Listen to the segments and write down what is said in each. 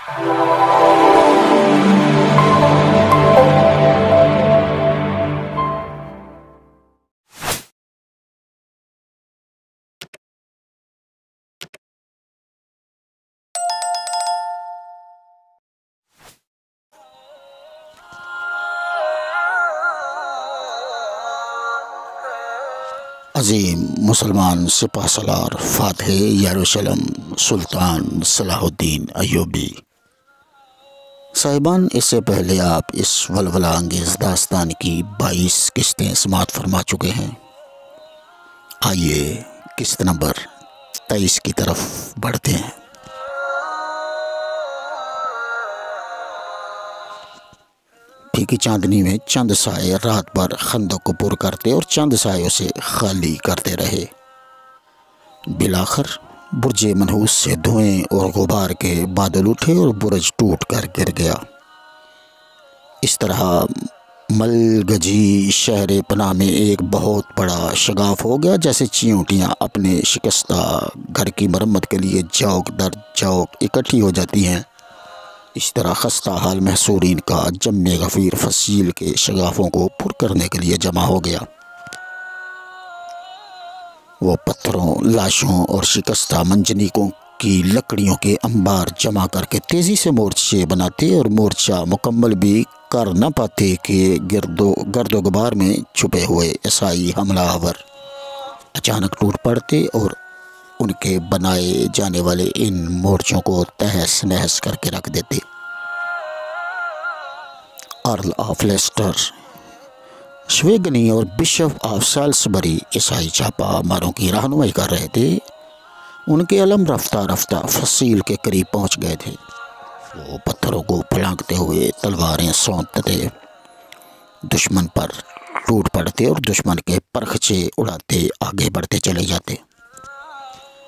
عظیم مسلمان سپہ سالار فاتح یروشلم سلطان صلاح الدین ایوبی صاحبان، اس سے پہلے آپ اس ولولہ انگیز داستان کی 22 قسطیں سماعت فرما چکے ہیں۔ آئیے قسط نمبر 23 کی طرف بڑھتے ہیں۔ پھیکی چاندنی میں چند سائے رات بھر خندق کو پر کرتے اور چند سائوں سے خالی کرتے رہے۔ بالآخر برج منحوس سے دھوئیں اور غبار کے بادل اٹھے اور برج ٹوٹ کر گر گیا۔ اس طرح ملگجی شہر پناہ میں ایک بہت بڑا شگاف ہو گیا، جیسے چیونٹیاں اپنے شکستہ گھر کی مرمت کے لیے چوک در چوک اکٹھی ہو جاتی ہیں، اس طرح خستہ حال محصورین کا جم غفیر فصیل کے شگافوں کو پر کرنے کے لیے جمع ہو گیا۔ وہ پتھروں، لاشوں اور شکستہ منجنیکوں کی لکڑیوں کے انبار جمع کر کے تیزی سے مورچے بناتے اور مورچہ مکمل بھی کر نہ پاتے کہ گرد و غبار میں چھپے ہوئے عیسائی حملہ آور اچانک ٹوٹ پڑتے اور ان کے بنائے جانے والے ان مورچوں کو تہس نہس کر کے رکھ دیتے۔ ارل آف لیسٹر، شویگنی اور بشپ آف سالسبری عیسائی چھاپا ماروں کی رہنمائی کر رہے تھے۔ ان کے علم رفتہ رفتہ فصیل کے قریب پہنچ گئے تھے۔ وہ پتھروں کو پھلانگتے ہوئے تلواریں سونتتے دشمن پر ٹوٹ پڑتے اور دشمن کے پرخچے اڑاتے آگے بڑھتے چلے جاتے۔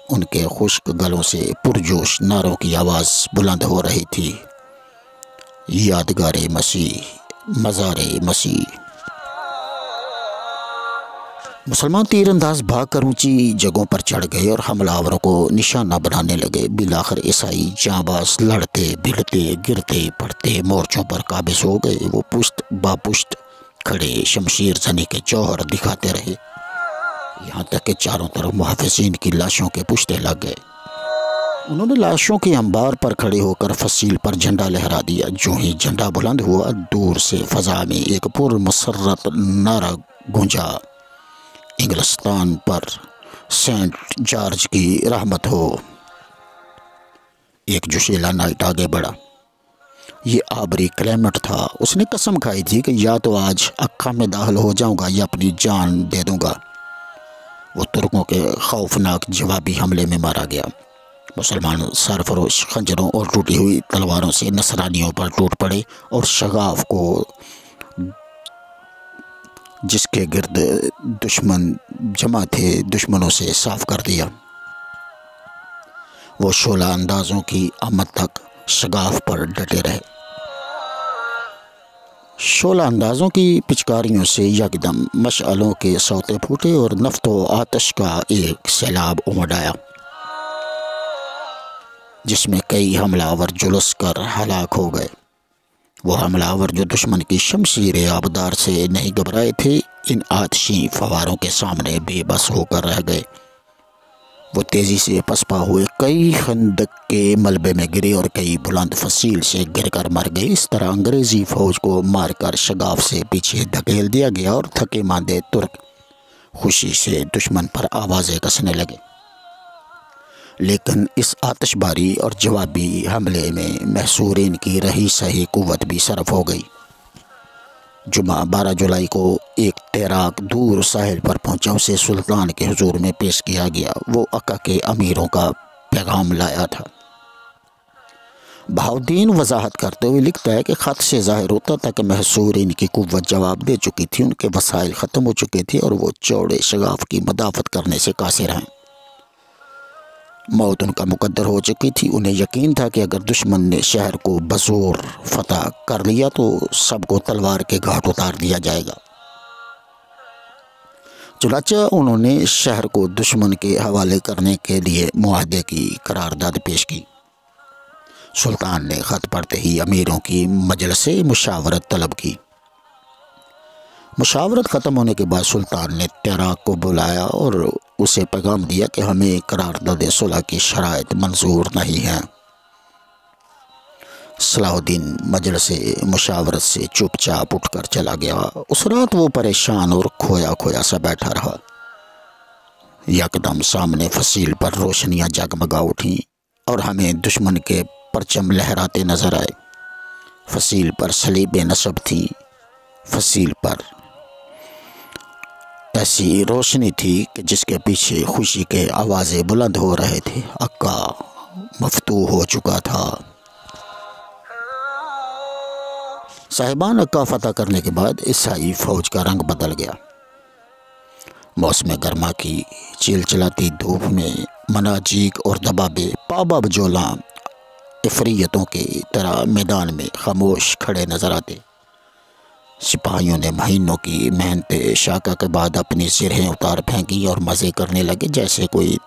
ان کے خشک گلوں سے پرجوش نعروں کی آواز بلند ہو رہی تھی: یادگار مسیح، مزار مسیح۔ مسلمان تیر انداز بھاگ کر اونچی جگہوں پر چڑھ گئے اور حملہ آوروں کو نشانہ بنانے لگے۔ بالآخر عیسائی جانباز لڑتے بھڑتے گرتے پڑتے مورچوں پر قابض ہو گئے۔ وہ پشت با پشت کھڑے شمشیر زنی کے جوہر دکھاتے رہے، یہاں تک کہ چاروں طرف محافظین کی لاشوں کے پشتے لگ گئے۔ انہوں نے لاشوں کے انبار پر کھڑے ہو کر فصیل پر جھنڈا لہرا دیا۔ جو ہی جھنڈا بلند ہوا، دور سے فضا میں ایک پر مسرت نعرہ گونجا: انگلستان پر سینٹ جارج کی رحمت ہو۔ ایک جوشیلا نائٹ آگے بڑھا۔ یہ آبری کلیمٹ تھا۔ اس نے قسم کھائی تھی کہ یا تو آج اکا میں داخل ہو جاؤں گا یا اپنی جان دے دوں گا۔ وہ ترکوں کے خوفناک جوابی حملے میں مارا گیا۔ مسلمان سرفروش خنجروں اور ٹوٹی ہوئی تلواروں سے نصرانیوں پر ٹوٹ پڑے اور شگاف کو جس کے گرد دشمن جمع تھے دشمنوں سے صاف کر دیا۔ وہ شعلہ اندازوں کی آمد تک شگاف پر ڈٹے رہے۔ شعلہ اندازوں کی پچکاریوں سے یکدم مشعلوں کے سوتے پھوٹے اور نفط و آتش کا ایک سیلاب امڑ آیا، جس میں کئی حملہ آور جلس کر ہلاک ہو گئے۔ وہ حملہ آور جو دشمن کی شمشیر آبدار سے نہیں گھبرائے تھے، ان آتشی فواروں کے سامنے بے بس ہو کر رہ گئے۔ وہ تیزی سے پسپا ہوئے کئی خندق کے ملبے میں گرے اور کئی بلند فصیل سے گر کر مر گئے۔ اس طرح انگریزی فوج کو مار کر شگاف سے پیچھے دھکیل دیا گیا اور تھکے ماندے ترک خوشی سے دشمن پر آوازیں کسنے لگے۔ لیکن اس آتش باری اور جوابی حملے میں محصورین کی رہی سہی قوت بھی صرف ہو گئی۔ جمعہ 12 جولائی کو ایک تیراک دور ساحل پر پہنچا، اسے سلطان کے حضور میں پیش کیا گیا۔ وہ اکا کے امیروں کا پیغام لایا تھا۔ بہاؤالدین وضاحت کرتے ہوئے لکھتا ہے کہ خط سے ظاہر ہوتا تھا کہ محصورین کی قوت جواب دے چکی تھی، ان کے وسائل ختم ہو چکے تھے اور وہ چوڑے شگاف کی مدافعت کرنے سے قاصر ہیں۔ موت ان کا مقدر ہو چکی تھی۔ انہیں یقین تھا کہ اگر دشمن نے شہر کو بزور فتح کر لیا تو سب کو تلوار کے گھاٹ اتار دیا جائے گا۔ چنانچہ انہوں نے شہر کو دشمن کے حوالے کرنے کے لیے معاہدے کی قرارداد پیش کی۔ سلطان نے خط پڑھتے ہی امیروں کی مجلس سے مشاورت طلب کی۔ مشاورت ختم ہونے کے بعد سلطان نے تیراک کو بلایا اور اسے پیغام دیا کہ ہمیں قرارداد صلح کی شرائط منظور نہیں ہیں۔ صلاح الدین مجلس مشاورت سے چپ چاپ اٹھ کر چلا گیا۔ اس رات وہ پریشان اور کھویا کھویا سا بیٹھا رہا۔ یکدم سامنے فصیل پر روشنیاں جگمگا اٹھیں اور ہمیں دشمن کے پرچم لہراتے نظر آئے۔ فصیل پر صلیب نصب تھی۔ فصیل پر ایسی روشنی تھی کہ جس کے پیچھے خوشی کے آوازیں بلند ہو رہے تھے۔ عکا مفتوح ہو چکا تھا۔ صاحبان، عکا فتح کرنے کے بعد عیسائی فوج کا رنگ بدل گیا۔ موسم گرما کی چلچلاتی دھوپ میں مناجیک اور دبابے پابا بجولاں عفریتوں کی طرح میدان میں خاموش کھڑے نظر آتے۔ سپاہیوں نے مہینوں کی محنت شاکہ کے بعد اپنی سرہیں اتار پھینکی اور مزے کرنے لگے، جیسے کوئی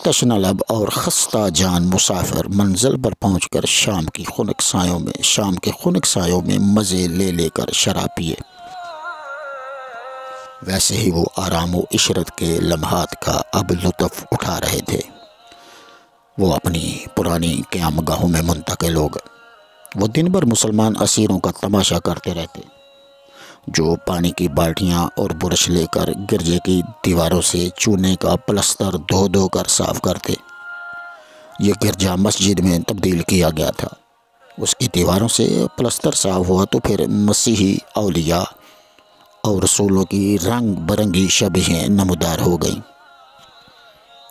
تشنہ لب اور خستہ جان مسافر منزل پر پہنچ کر شام کے خنک سایوں میں مزے لے لے کر شراب پیے۔ ویسے ہی وہ آرام و عشرت کے لمحات کا اب لطف اٹھا رہے تھے۔ وہ اپنی پرانی قیام گاہوں میں منتقل ہو گئے۔ وہ دن بھر مسلمان اسیروں کا تماشا کرتے رہتے، جو پانی کی بالٹیاں اور برش لے کر گرجے کی دیواروں سے چونے کا پلستر دھو دھو کر صاف کرتے۔ یہ گرجا مسجد میں تبدیل کیا گیا تھا۔ اس کی دیواروں سے پلستر صاف ہوا تو پھر مسیحی اولیاء اور رسولوں کی رنگ برنگی شبیہیں نمودار ہو گئیں۔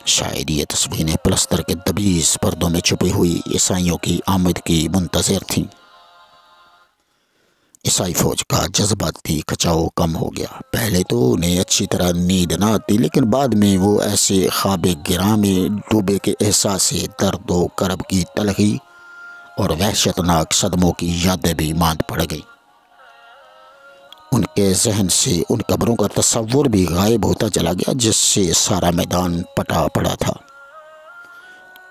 شاید یہ تصویریں پلستر کے دبیز پردوں میں چھپی ہوئی عیسائیوں کی آمد کی منتظر تھیں۔ عیسائی فوج کا جذباتی کھچاؤ کم ہو گیا۔ پہلے تو انہیں اچھی طرح نیند نہ آتی، لیکن بعد میں وہ ایسے خواب گراں میں ڈوبے کہ احساس درد و کرب کی تلخی اور وحشتناک صدموں کی یادیں بھی ماند پڑ گئی۔ ان کے ذہن سے ان قبروں کا تصور بھی غائب ہوتا چلا گیا جس سے سارا میدان پٹا پڑا تھا۔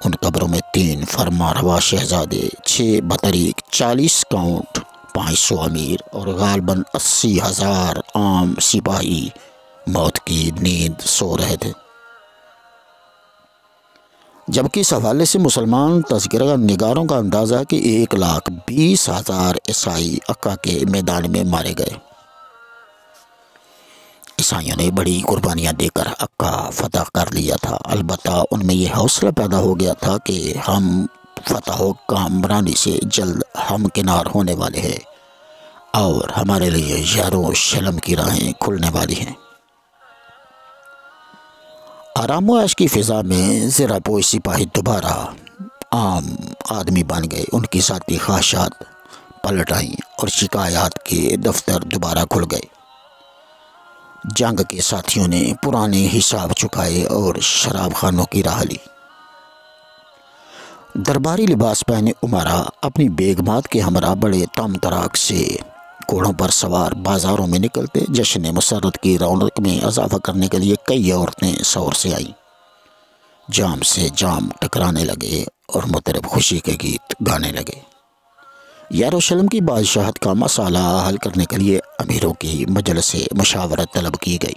ان قبروں میں 3 فرما روا شہزادے، 6 بطریق، 40 کاؤنٹ، 500 امیر اور غالباً 80,000 عام سپاہی موت کی نیند سو رہے تھے۔ جبکہ اس حوالے سے مسلمان تذکرہ نگاروں کا اندازہ ہے کہ 1,20,000 عیسائی عکا کے میدان میں مارے گئے۔ عیسائیوں نے بڑی قربانیاں دے کر عکا فتح کر لیا تھا، البتہ ان میں یہ حوصلہ پیدا ہو گیا تھا کہ ہم فتح و کامرانی سے جلد ہمکنار ہونے والے ہیں اور ہمارے لیے یاروں شلم کی راہیں کھلنے والی ہیں۔ آرام و عیش کی فضا میں زرہ پوش سپاہی دوبارہ عام آدمی بن گئے۔ ان کی ذاتی خواہشات پلٹ آئیں اور شکایات کے دفتر دوبارہ کھل گئے۔ جنگ کے ساتھیوں نے پرانے حساب چکائے اور شراب خانوں کی راہ لی۔ درباری لباس پہنے امراء اپنی بیگمات کے ہمراہ بڑے تام تراک سے گھوڑوں پر سوار بازاروں میں نکلتے۔ جشن مسرت کی رونق میں اضافہ کرنے کے لیے کئی عورتیں سور سے آئیں، جام سے جام ٹکرانے لگے اور مطرب خوشی کے گیت گانے لگے۔ یروشلم کی بادشاہت کا مسئلہ حل کرنے کے لیے امیروں کی مجلس مشاورت طلب کی گئی۔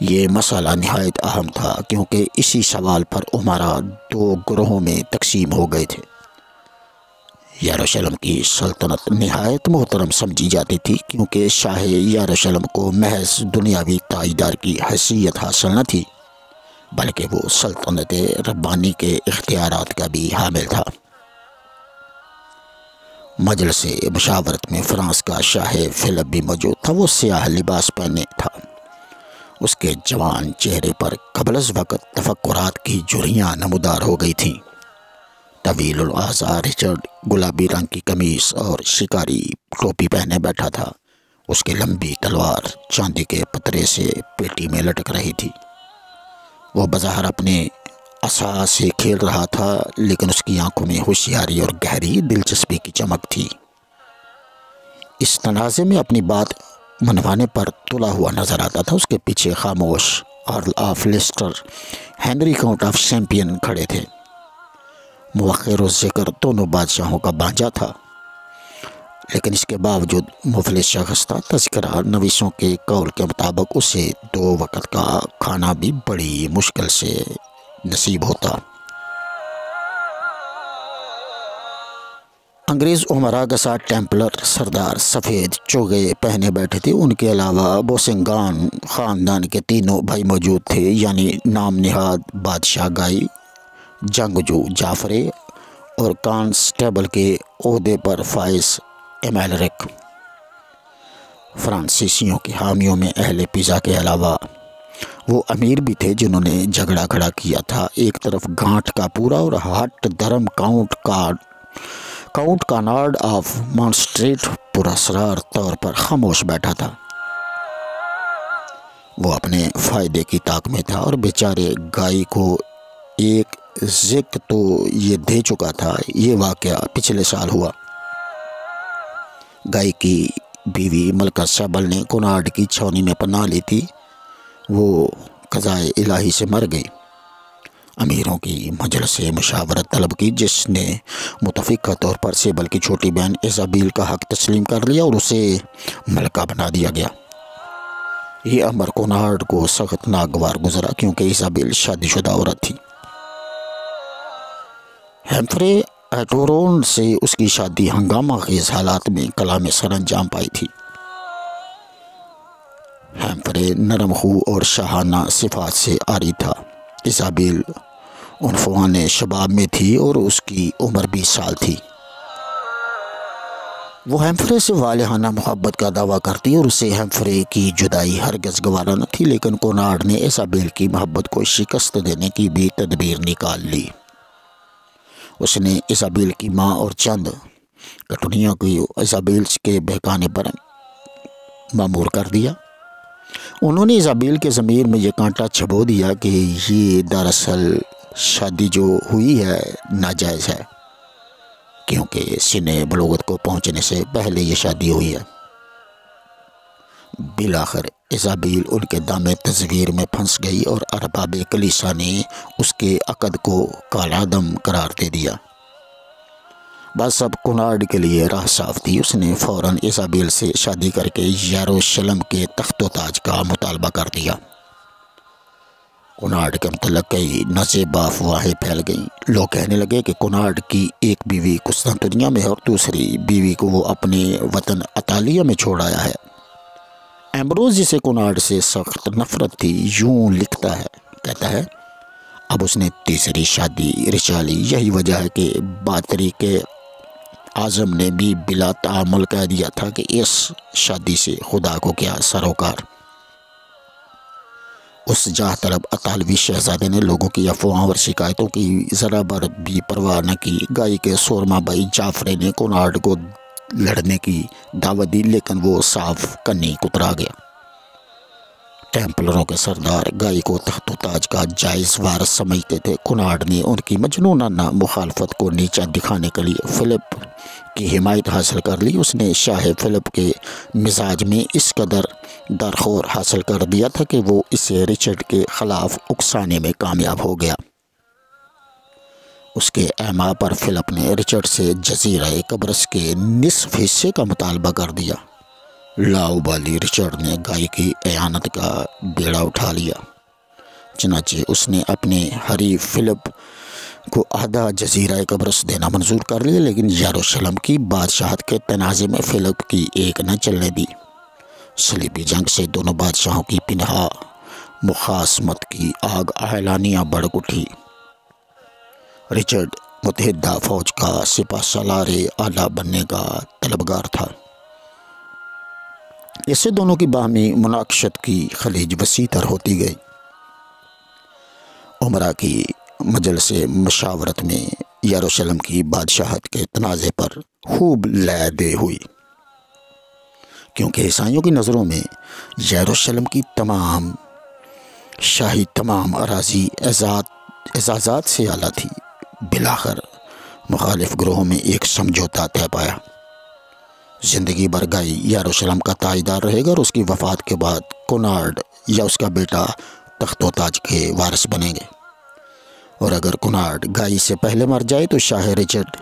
یہ مسئلہ نہایت اہم تھا کیونکہ اسی سوال پر امراء 2 گروہوں میں تقسیم ہو گئے تھے۔ یروشلم کی سلطنت نہایت محترم سمجھی جاتی تھی کیونکہ شاہ یروشلم کو محض دنیاوی تاجدار کی حیثیت حاصل نہ تھی، بلکہ وہ سلطنت ربانی کے اختیارات کا بھی حامل تھا۔ مجلس مشاورت میں فرانس کا شاہ فلپ بھی موجود تھا۔ وہ سیاہ لباس پہنے تھا۔ اس کے جوان چہرے پر قبل از وقت تفکرات کی جھریاں نمودار ہو گئی تھیں۔ طویل الاعضاء رچرڈ گلابی رنگ کی قمیص اور شکاری ٹوپی پہنے بیٹھا تھا۔ اس کی لمبی تلوار چاندی کے پترے سے پیٹی میں لٹک رہی تھی۔ وہ بظاہر اپنے عصا سے کھیل رہا تھا، لیکن اس کی آنکھوں میں ہوشیاری اور گہری دلچسپی کی چمک تھی۔ اس تنازع میں اپنی بات منوانے پر تلا ہوا نظر آتا تھا۔ اس کے پیچھے خاموش earl of Leicester, Henry count of Champion کھڑے تھے۔ موخر و ذکر دونوں بادشاہوں کا بانجا تھا، لیکن اس کے باوجود مفلس شخص تھا۔ تذکرہ نویسوں کے قول کے مطابق اسے 2 وقت کا کھانا بھی بڑی مشکل سے نصیب ہوتا۔ انگریز امراء کے ساتھ ٹیمپلر سردار سفید چوغے پہنے بیٹھے تھے۔ ان کے علاوہ بوسنگان خاندان کے 3 بھائی موجود تھے، یعنی نام نہاد بادشاہ گائی، جنگجو جعفرے اور کانسٹیبل کے عہدے پر فائز ایمیلرک۔ فرانسیسیوں کے حامیوں میں اہل پیزا کے علاوہ وہ امیر بھی تھے جنہوں نے جھگڑا کھڑا کیا تھا۔ ایک طرف گانٹ کا پورا اور ہٹ درم کاؤنٹ کانارڈ آف مانسٹریٹ پراسرار طور پر خاموش بیٹھا تھا۔ وہ اپنے فائدے کی طاق میں تھا اور بیچارے گائی کو ایک ذک تو یہ دے چکا تھا۔ یہ واقعہ پچھلے سال ہوا۔ گائی کی بیوی ملکہ سیبل نے کنارڈ کی چھاؤنی میں پناہ لی تھی۔ وہ قضائے الہی سے مر گئی۔ امیروں کی مجلس سے مشاورت طلب کی، جس نے متفقہ طور پر سیبل کی چھوٹی بہن ایزابیل کا حق تسلیم کر لیا اور اسے ملکہ بنا دیا گیا۔ یہ امر کنارڈ کو سخت ناگوار گزرا کیونکہ ایزابیل شادی شدہ عورت تھی۔ ہیمفرے ایٹورون سے اس کی شادی ہنگامہ خیز حالات میں کلا میں سر انجام پائی تھی۔ ہیمفرے نرم خو اور شاہانہ صفات سے عاری تھا۔ ایزابیل عنفوان شباب میں تھی اور اس کی عمر 20 سال تھی۔ وہ ہیمفرے سے والہانہ محبت کا دعویٰ کرتی اور اسے ہیمفرے کی جدائی ہرگز گوارا نہ تھی، لیکن کنارڈ نے ایزابیل کی محبت کو شکست دینے کی بھی تدبیر نکال لی۔ اس نے ایزابیل کی ماں اور چند کٹونیوں کو ایزابیل کے بہکانے پر مامور کر دیا۔ انہوں نے ایزابیل کے ضمیر میں یہ کانٹا چھبو دیا کہ یہ دراصل شادی جو ہوئی ہے ناجائز ہے، کیونکہ سن بلوغت کو پہنچنے سے پہلے یہ شادی ہوئی ہے۔ بالآخر ایزابیل ان کے دام تزویر میں پھنس گئی اور ارباب کلیسا نے اس کے عقد کو کالعدم قرار دے دیا۔ بس اب کنارڈ کے لیے راہ صاف تھی۔ اس نے فوراً ایزابیل سے شادی کر کے یروشلم کے تخت و تاج کا مطالبہ کر دیا۔ کنارڈ کے متعلق کئی نازیبا افواہیں پھیل گئیں۔ لوگ کہنے لگے کہ کنارڈ کی ایک بیوی قسطنطنیہ میں ہے اور دوسری بیوی کو وہ اپنے وطن اطالیہ میں چھوڑ آیا ہے۔ ایمبروز، جسے کنارڈ سے سخت نفرت تھی، یوں لکھتا ہے، کہتا ہے، اب اس نے تیسری شادی رچا لی۔ یہی وجہ ہے کہ بطریق اعظم نے بھی بلا تعامل کہہ دیا تھا کہ اس شادی سے خدا کو کیا سروکار۔ اس جاہ طلب اطالوی شہزادے نے لوگوں کی افواہوں اور شکایتوں کی ذرا بر بھی پرواہ نہ کی۔ گائی کے سورما بھائی جعفرے نے کنارڈ کو لڑنے کی دعوت دی، لیکن وہ صاف کنی کترا گیا۔ ٹیمپلروں کے سردار گائی کو تخت و تاج کا جائز وارث سمجھتے تھے۔ کنارڈ نے ان کی مجنونانہ مخالفت کو نیچا دکھانے کے لیے فلپ کی حمایت حاصل کر لی۔ اس نے شاہ فلپ کے مزاج میں اس قدر درخور حاصل کر دیا تھا کہ وہ اسے رچرڈ کے خلاف اکسانے میں کامیاب ہو گیا۔ اس کے اعماء پر فلپ نے رچرڈ سے جزیرہ قبرص کے نصف حصے کا مطالبہ کر دیا۔ لاؤبالی رچرڈ نے گائی کی اعانت کا بیڑا اٹھا لیا۔ چنانچہ اس نے اپنے حریف فلپ کو آدھا جزیرہ قبرص دینا منظور کر لیا، لیکن یروشلم کی بادشاہت کے تنازع میں فلپ کی ایک نہ چلنے دی۔ صلیبی جنگ سے دونوں بادشاہوں کی پنہا مخاصمت کی آگ اعلانیہ بھڑک اٹھی۔ رچرڈ متحدہ فوج کا سپہ سالار اعلیٰ بننے کا طلبگار تھا۔ اس سے دونوں کی باہمی مناقشت کی خلیج وسیع تر ہوتی گئی۔ امراء کی مجلس مشاورت میں یروشلم کی بادشاہت کے تنازع پر خوب لے دے ہوئی، کیونکہ عیسائیوں کی نظروں میں یروشلم کی تمام شاہی تمام اراضی اعزازات سے اعلیٰ تھی۔ بالآخر مخالف گروہوں میں ایک سمجھوتا طے پایا۔ زندگی بھر گائی یروشلم کا تاجدار رہے گا اور اس کی وفات کے بعد کنارڈ یا اس کا بیٹا تخت و تاج کے وارث بنیں گے۔ اور اگر کنارڈ گائی سے پہلے مر جائے تو شاہ رچرڈ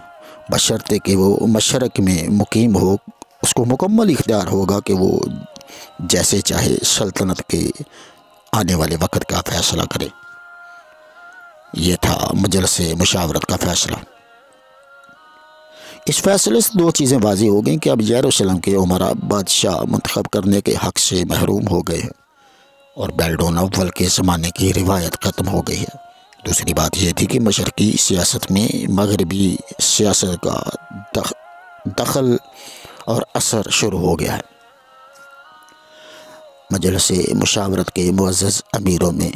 بشرطے کہ وہ مشرق میں مقیم ہو اس کو مکمل اختیار ہوگا کہ وہ جیسے چاہے سلطنت کے آنے والے وقت کا فیصلہ کرے۔ یہ تھا مجلس مشاورت کا فیصلہ۔ اس فیصلے سے دو چیزیں واضح ہو گئیں کہ اب یروشلم کے امراء بادشاہ منتخب کرنے کے حق سے محروم ہو گئے ہیں اور بیلڈون اول کے زمانے کی روایت ختم ہو گئی ہے۔ دوسری بات یہ تھی کہ مشرقی سیاست میں مغربی سیاست کا دخل اور اثر شروع ہو گیا ہے۔ مجلس مشاورت کے معزز امیروں میں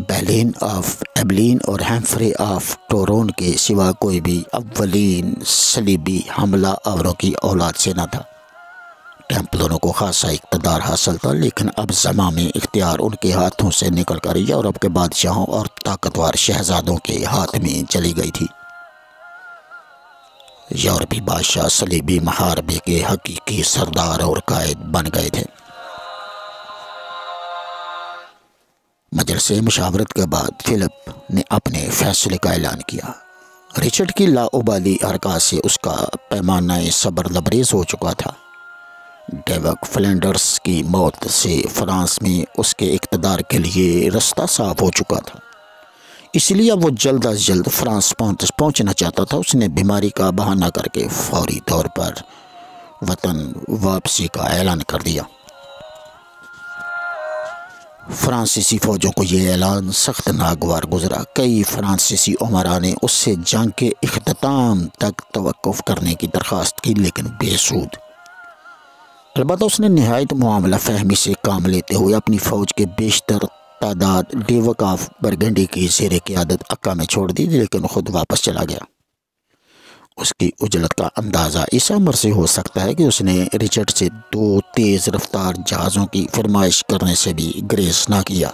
بیلین آف ایبلین اور ہیمفری آف ٹورون کے سوا کوئی بھی اولین صلیبی حملہ آوروں کی اولاد سے نہ تھا۔ ٹیمپلروں کو خاصا اقتدار حاصل تھا، لیکن اب زمام اختیار ان کے ہاتھوں سے نکل کر یورپ کے بادشاہوں اور طاقتور شہزادوں کے ہاتھ میں چلی گئی تھی۔ یورپی بادشاہ صلیبی محاربے کے حقیقی سردار اور قائد بن گئے تھے۔ مجلس مشاورت کے بعد فلپ نے اپنے فیصلے کا اعلان کیا۔ رچرڈ کی لاابالی حرکات سے اس کا پیمانہ صبر لبریز ہو چکا تھا۔ ڈیوک فلینڈرز کی موت سے فرانس میں اس کے اقتدار کے لیے رستہ صاف ہو چکا تھا، اس لیے اب وہ جلد از جلد فرانس پہنچنا چاہتا تھا۔ اس نے بیماری کا بہانہ کر کے فوری طور پر وطن واپسی کا اعلان کر دیا۔ فرانسیسی فوجوں کو یہ اعلان سخت ناگوار گزرا۔ کئی فرانسیسی امراء نے اس سے جنگ کے اختتام تک توقف کرنے کی درخواست کی، لیکن بے سود۔ البتہ اس نے نہایت معاملہ فہمی سے کام لیتے ہوئے اپنی فوج کے بیشتر تعداد ڈیوک آف برگنڈی کی زیر قیادت عکا میں چھوڑ دی، لیکن خود واپس چلا گیا۔ اس کی عجلت کا اندازہ اس امر سے ہو سکتا ہے کہ اس نے رچرڈ سے 2 تیز رفتار جہازوں کی فرمائش کرنے سے بھی گریز نہ کیا۔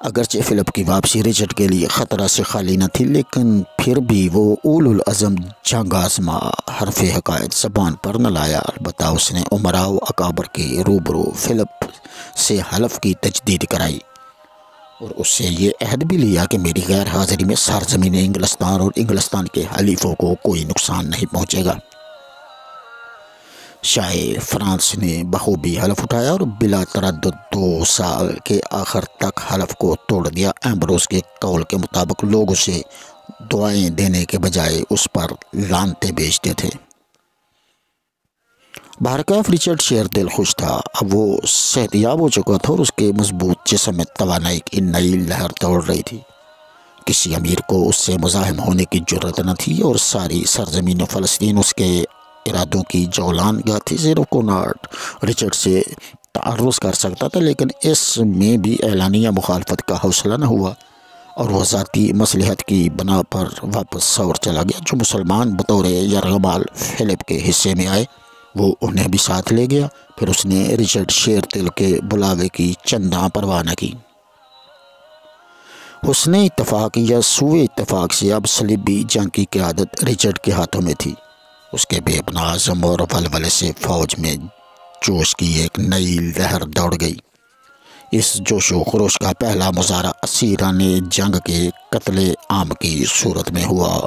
اگرچہ فلپ کی واپسی رچرڈ کے لیے خطرہ سے خالی نہ تھی، لیکن پھر بھی وہ اول العزم جنگ آزما حرف حقائق زبان پر نہ لایا۔ البتہ اس نے امراء و اکابر کے روبرو فلپ سے حلف کی تجدید کرائی اور اس سے یہ عہد بھی لیا کہ میری غیر حاضری میں سرزمین انگلستان اور انگلستان کے حلیفوں کو کوئی نقصان نہیں پہنچے گا۔ شاہ فرانس نے بخوبی حلف اٹھایا اور بلا تردد 2 سال کے آخر تک حلف کو توڑ دیا۔ ایمبروز کے قول کے مطابق لوگ اسے دعائیں دینے کے بجائے اس پر لعنتیں بیچتے تھے۔ بہرکیف رچرڈ شیر دل خوش تھا۔ اب وہ صحت یاب ہو چکا تھا اور اس کے مضبوط جسم میں توانائی کی نئی لہر دوڑ رہی تھی۔ کسی امیر کو اس سے مزاحم ہونے کی جرأت نہ تھی اور ساری سرزمین فلسطین اس کے ارادوں کی جولان گاہ تھی۔ صرف کنارڈ رچرڈ سے تعرض کر سکتا تھا، لیکن اس میں بھی اعلانیہ مخالفت کا حوصلہ نہ ہوا اور وہ ذاتی مصلحت کی بنا پر واپس سور چلا گیا۔ جو مسلمان بطور یرغمال فلپ کے حصے میں آئے وہ انہیں بھی ساتھ لے گیا۔ پھر اس نے رچرڈ شیر دل کے بلاوے کی چنداں پرواہ نہ کی۔ حسن اتفاق یا سوء اتفاق سے اب صلیبی جنگ کی قیادت رچرڈ کے ہاتھوں میں تھی۔ اس کے بے پناہ عزم اور ولولے سے فوج میں جوش کی ایک نئی لہر دوڑ گئی۔ اس جوش و خروش کا پہلا مظاہرہ اسیران جنگ کے قتل عام کی صورت میں ہوا۔